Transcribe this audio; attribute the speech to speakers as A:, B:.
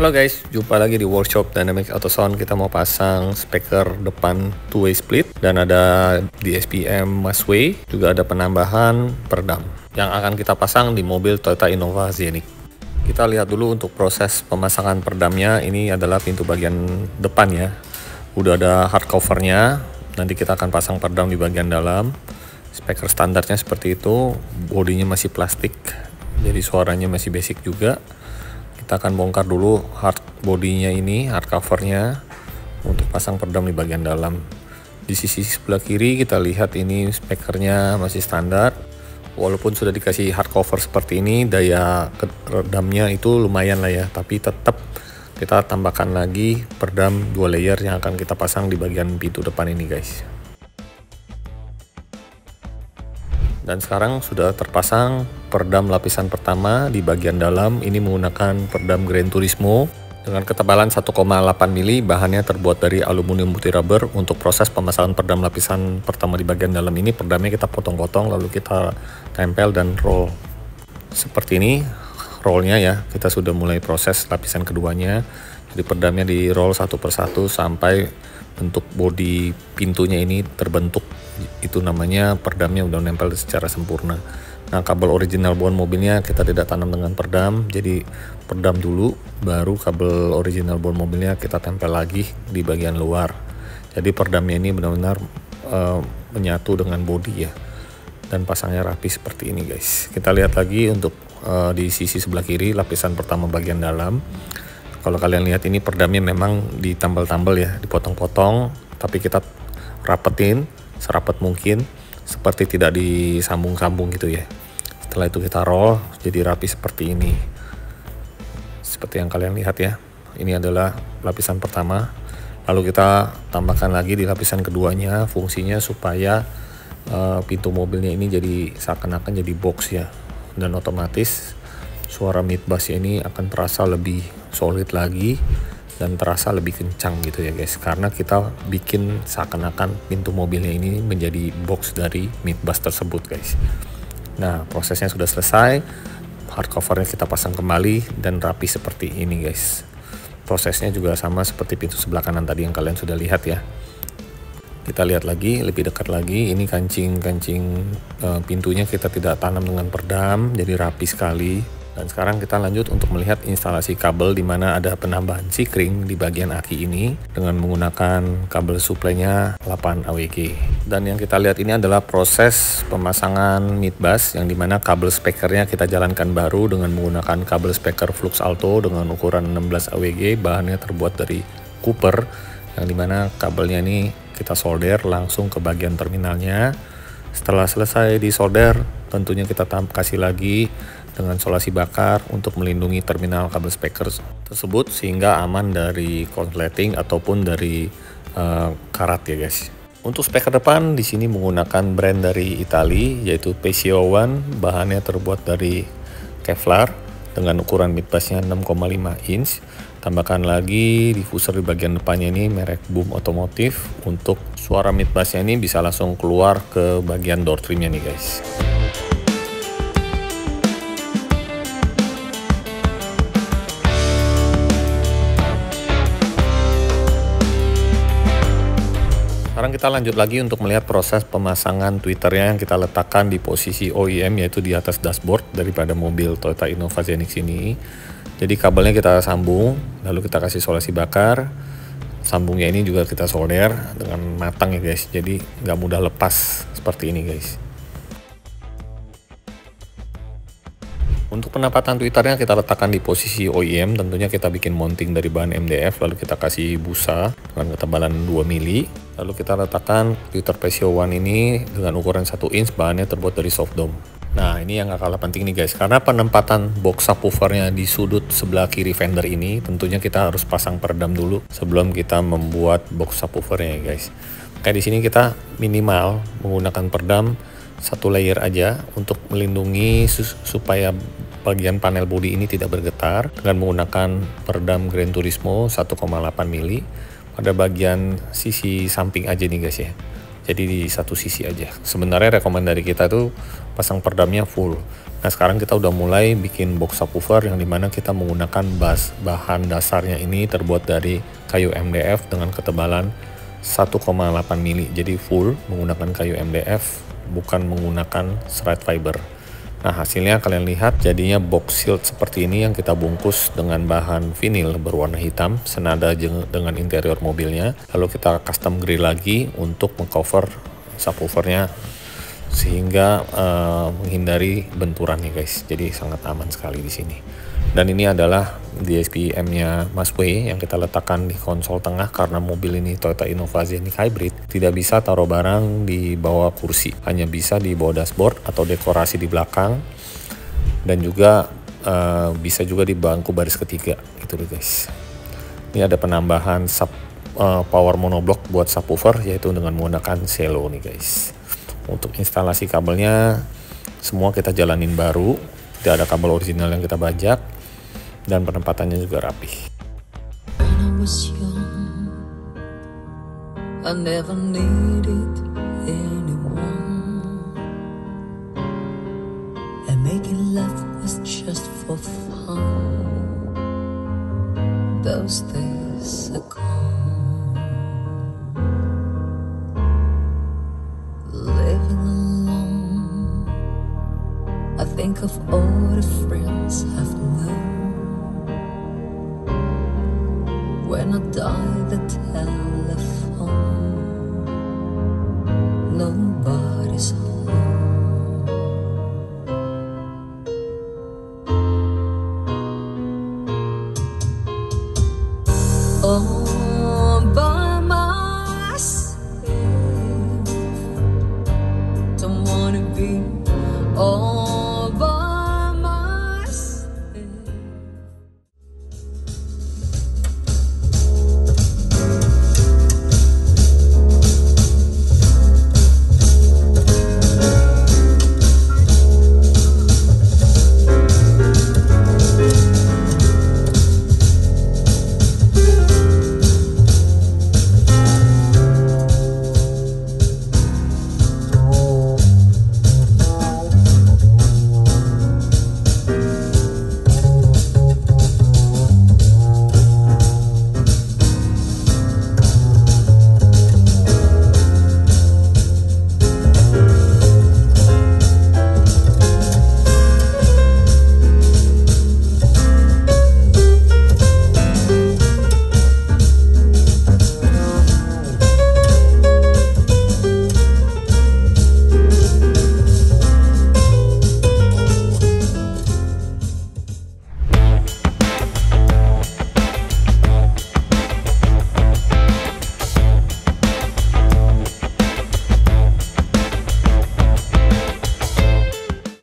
A: Halo guys, jumpa lagi di workshop Dynamic Auto Sound. Kita mau pasang speaker depan two-way split dan ada DSP-M Busway, juga ada penambahan peredam yang akan kita pasang di mobil Toyota Innova Zenith. Kita lihat dulu untuk proses pemasangan peredamnya. Ini adalah pintu bagian depan ya. Udah ada hard covernya. Nanti kita akan pasang peredam di bagian dalam. Speaker standarnya seperti itu, bodinya masih plastik, jadi suaranya masih basic juga. Kita akan bongkar dulu hard bodinya ini, hard covernya, untuk pasang peredam di bagian dalam. Di sisi sebelah kiri kita lihat ini speakernya masih standar. Walaupun sudah dikasih hard cover seperti ini, daya redamnya itu lumayan lah ya. Tapi tetap kita tambahkan lagi peredam 2 layer yang akan kita pasang di bagian pintu depan ini guys. Dan sekarang sudah terpasang peredam lapisan pertama di bagian dalam. Ini menggunakan peredam Gran Turismo dengan ketebalan 1,8 mili. Bahannya terbuat dari aluminium putih rubber. Untuk proses pemasangan peredam lapisan pertama di bagian dalam ini, peredamnya kita potong-potong lalu kita tempel dan roll. Seperti ini rollnya ya. Kita sudah mulai proses lapisan keduanya. Jadi peredamnya di roll satu persatu sampai bentuk bodi pintunya ini terbentuk. Itu namanya peredamnya udah nempel secara sempurna. Nah, kabel original bawaan mobilnya kita tidak tanam dengan peredam, jadi peredam dulu baru kabel original bawaan mobilnya kita tempel lagi di bagian luar. Jadi peredamnya ini benar-benar menyatu dengan bodi ya, dan pasangnya rapi seperti ini guys. Kita lihat lagi untuk di sisi sebelah kiri lapisan pertama bagian dalam. Kalau kalian lihat ini peredamnya memang ditambal-tambal ya, dipotong-potong, tapi kita rapetin serapat mungkin, seperti tidak disambung-sambung gitu ya. Setelah itu kita roll jadi rapi seperti ini, seperti yang kalian lihat ya. Ini adalah lapisan pertama, lalu kita tambahkan lagi di lapisan keduanya. Fungsinya supaya pintu mobilnya ini jadi seakan-akan jadi box ya, dan otomatis suara mid bass ini akan terasa lebih solid lagi dan terasa lebih kencang gitu ya guys, karena kita bikin seakan-akan pintu mobilnya ini menjadi box dari mid bass tersebut guys. Nah, prosesnya sudah selesai, hard covernya kita pasang kembali dan rapi seperti ini guys. Prosesnya juga sama seperti pintu sebelah kanan tadi yang kalian sudah lihat ya. Kita lihat lagi lebih dekat lagi, ini kancing pintunya kita tidak tanam dengan peredam, jadi rapi sekali. Dan sekarang kita lanjut untuk melihat instalasi kabel, di mana ada penambahan sikring di bagian aki ini dengan menggunakan kabel suplainya 8 AWG. Dan yang kita lihat ini adalah proses pemasangan mid bass, yang dimana kabel speakernya kita jalankan baru dengan menggunakan kabel speaker Flux Alto dengan ukuran 16 AWG. Bahannya terbuat dari Cooper, yang dimana kabelnya ini kita solder langsung ke bagian terminalnya. Setelah selesai di solder, tentunya kita kasih lagi dengan solasi bakar untuk melindungi terminal kabel speaker tersebut sehingga aman dari konsleting ataupun dari karat ya guys. Untuk speaker depan di sini menggunakan brand dari Italia yaitu PCO One. Bahannya terbuat dari Kevlar dengan ukuran mid bassnya 6,5 inch. Tambahkan lagi diffuser di bagian depannya ini merek Boom Otomotif. Untuk suara mid bassnya ini bisa langsung keluar ke bagian door trimnya nih guys. Sekarang kita lanjut lagi untuk melihat proses pemasangan tweeternya yang kita letakkan di posisi OEM, yaitu di atas dashboard daripada mobil Toyota Innova Zenith ini. Jadi kabelnya kita sambung, lalu kita kasih solasi bakar. Sambungnya ini juga kita solder dengan matang ya guys, jadi nggak mudah lepas seperti ini guys. Untuk penempatan tweeternya kita letakkan di posisi OEM, tentunya kita bikin mounting dari bahan MDF, lalu kita kasih busa dengan ketebalan 2 mili. Lalu kita letakkan tweeter PCO One ini dengan ukuran 1 inch, bahannya terbuat dari soft dome. Nah, ini yang gak kalah penting nih guys, karena penempatan box subwoofernya di sudut sebelah kiri fender ini, tentunya kita harus pasang peredam dulu sebelum kita membuat box subwoofernya ya guys. Kayak di sini kita minimal menggunakan peredam 1 layer aja untuk melindungi supaya bagian panel bodi ini tidak bergetar, dengan menggunakan peredam Gran Turismo 1,8 mili pada bagian sisi samping aja nih guys ya. Jadi di satu sisi aja. Sebenarnya rekomendasi kita tuh pasang peredamnya full. Nah sekarang kita udah mulai bikin box subwoofer yang dimana kita menggunakan bahan dasarnya ini terbuat dari kayu MDF dengan ketebalan 1,8 mili. Jadi full menggunakan kayu MDF, bukan menggunakan shred fiber. Nah hasilnya kalian lihat jadinya box shield seperti ini yang kita bungkus dengan bahan vinil berwarna hitam senada dengan interior mobilnya. Lalu kita custom grill lagi untuk mengcover subwoofernya sehingga menghindari benturan nih guys. Jadi sangat aman sekali di sini. Dan ini adalah DSP-M-nya Mas W yang kita letakkan di konsol tengah karena mobil ini Toyota Innova Zenith Hybrid. Tidak bisa taruh barang di bawah kursi, hanya bisa di bawah dashboard atau dekorasi di belakang. Dan juga bisa juga di bangku baris ketiga gitu deh guys. Ini ada penambahan power monoblock buat subwoofer yaitu dengan menggunakan cello nih guys. Untuk instalasi kabelnya semua kita jalanin baru, tidak ada kabel original yang kita bajak, dan penempatannya juga rapih.
B: I never needed anyone, and making love was just for fun. Those days are gone. Living alone, I think of all the friends I've known. When I die, the